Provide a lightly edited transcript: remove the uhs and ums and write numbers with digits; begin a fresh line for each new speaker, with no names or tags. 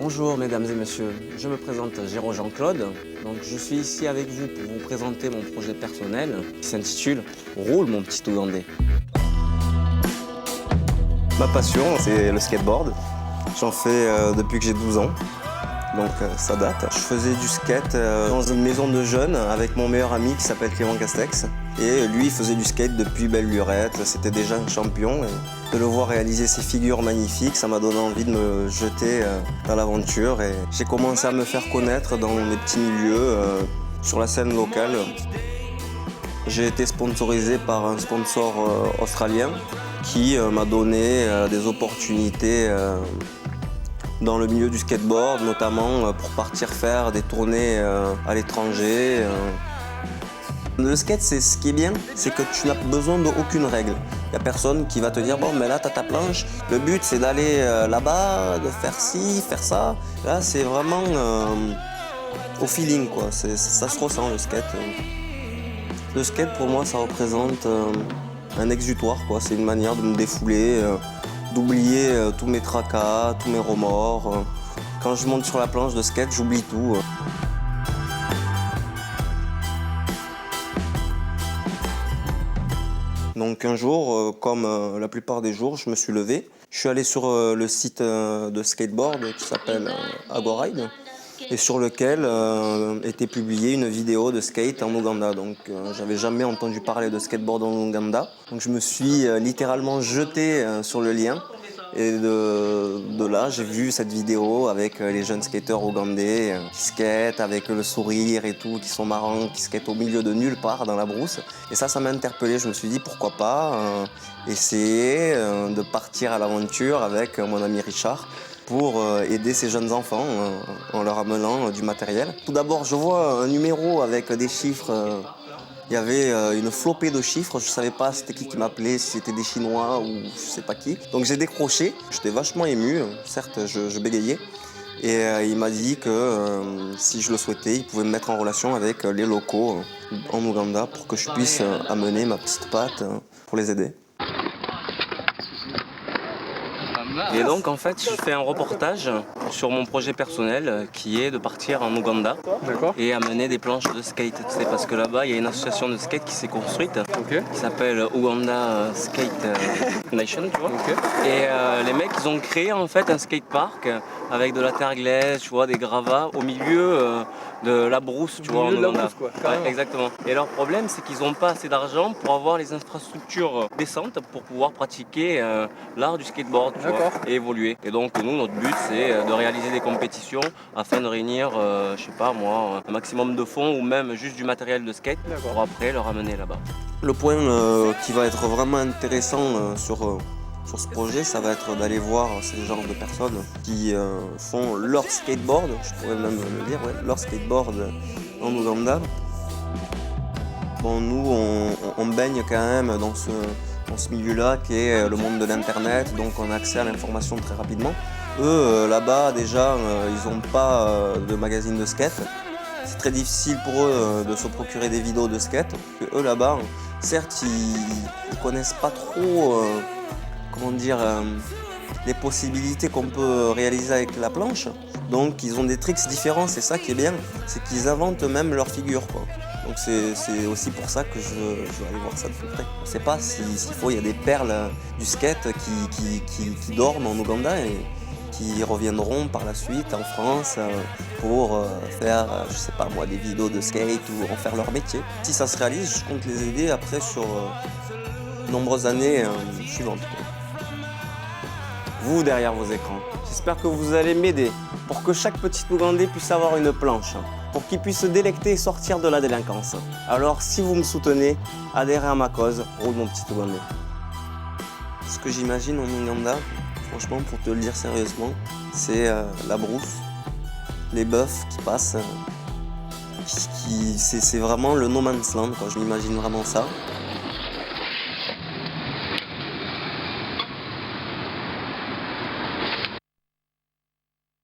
Bonjour mesdames et messieurs, je me présente Géraud Jean-Claude. Donc je suis ici avec vous pour vous présenter mon projet personnel qui s'intitule « Roule mon petit Ougandais ».
Ma passion, c'est le skateboard. J'en fais depuis que j'ai 12 ans, donc ça date. Je faisais du skate dans une maison de jeunes avec mon meilleur ami qui s'appelle Clément Castex. Et lui, il faisait du skate depuis belle lurette, c'était déjà un champion. Et de le voir réaliser ces figures magnifiques, ça m'a donné envie de me jeter dans l'aventure. Et j'ai commencé à me faire connaître dans des petits milieux, sur la scène locale. J'ai été sponsorisé par un sponsor australien qui m'a donné des opportunités dans le milieu du skateboard, notamment pour partir faire des tournées à l'étranger. Le skate, c'est ce qui est bien, c'est que tu n'as besoin d'aucune règle. Il n'y a personne qui va te dire « bon, mais là, tu as ta planche, le but, c'est d'aller là-bas, de faire ci, faire ça ». Là, c'est vraiment au feeling, quoi. Ça se ressent, le skate. Le skate, pour moi, ça représente un exutoire, quoi. C'est une manière de me défouler, d'oublier tous mes tracas, tous mes remords. Quand je monte sur la planche de skate, j'oublie tout. Donc un jour, comme la plupart des jours, je me suis levé. Je suis allé sur le site de skateboard qui s'appelle Agoride et sur lequel était publiée une vidéo de skate en Ouganda. Donc j'avais jamais entendu parler de skateboard en Ouganda. Donc je me suis littéralement jeté sur le lien. Et de là, j'ai vu cette vidéo avec les jeunes skateurs ougandais qui skatent avec le sourire et tout, qui sont marrants, qui skatent au milieu de nulle part dans la brousse. Et ça m'a interpellé. Je me suis dit pourquoi pas essayer de partir à l'aventure avec mon ami Richard pour aider ces jeunes enfants en leur amenant du matériel. Tout d'abord, je vois un numéro avec des chiffres. Il y avait une flopée de chiffres, je ne savais pas c'était qui m'appelait, si c'était des Chinois ou je sais pas qui. Donc j'ai décroché, j'étais vachement ému, certes je bégayais. Et il m'a dit que si je le souhaitais, il pouvait me mettre en relation avec les locaux en Ouganda pour que je puisse amener ma petite patte pour les aider.
Et donc en fait je fais un reportage sur mon projet personnel qui est de partir en Ouganda et amener des planches de skate. C'est parce que là-bas il y a une association de skate qui s'est construite qui s'appelle Ouganda Skate Nation, tu vois. Et les mecs ils ont créé en fait un skatepark avec de la terre glaise, tu vois, des gravats au milieu de la brousse, tu vois, en Ouganda. Ouais, exactement. Et leur problème c'est qu'ils n'ont pas assez d'argent pour avoir les infrastructures décentes pour pouvoir pratiquer l'art du skateboard, tu vois, et évoluer. Et donc nous, notre but c'est de réaliser des compétitions afin de réunir, je sais pas moi, un maximum de fonds ou même juste du matériel de skate pour après le ramener là-bas.
Le point qui va être vraiment intéressant sur ce projet, ça va être d'aller voir ces genres de personnes qui font leur skateboard, je pourrais même le dire, ouais, leur skateboard en Ouganda. Bon, nous, on baigne quand même dans ce milieu-là qui est le monde de l'internet, donc on a accès à l'information très rapidement. Eux, là-bas, déjà, ils n'ont pas de magazine de skate. C'est très difficile pour eux de se procurer des vidéos de skate. Eux, là-bas, certes, ils connaissent pas trop, comment dire, les possibilités qu'on peut réaliser avec la planche. Donc, ils ont des tricks différents, c'est ça qui est bien. C'est qu'ils inventent même leur figure, quoi. Donc c'est aussi pour ça que je veux aller voir ça de plus près. On ne sait pas s'il faut, il y a des perles du skate qui dorment en Ouganda et qui reviendront par la suite en France pour faire, je sais pas moi, des vidéos de skate ou en faire leur métier. Si ça se réalise, je compte les aider après sur de nombreuses années suivantes. Vous derrière vos écrans, j'espère que vous allez m'aider pour que chaque petit Ougandais puisse avoir une planche, pour qu'il puisse se délecter et sortir de la délinquance. Alors si vous me soutenez, adhérez à ma cause, roule mon petit Ougandais. Ce que j'imagine en Ouganda, franchement pour te le dire sérieusement, c'est la brousse, les bœufs qui passent, c'est vraiment le no man's land, quoi. Je m'imagine vraiment ça.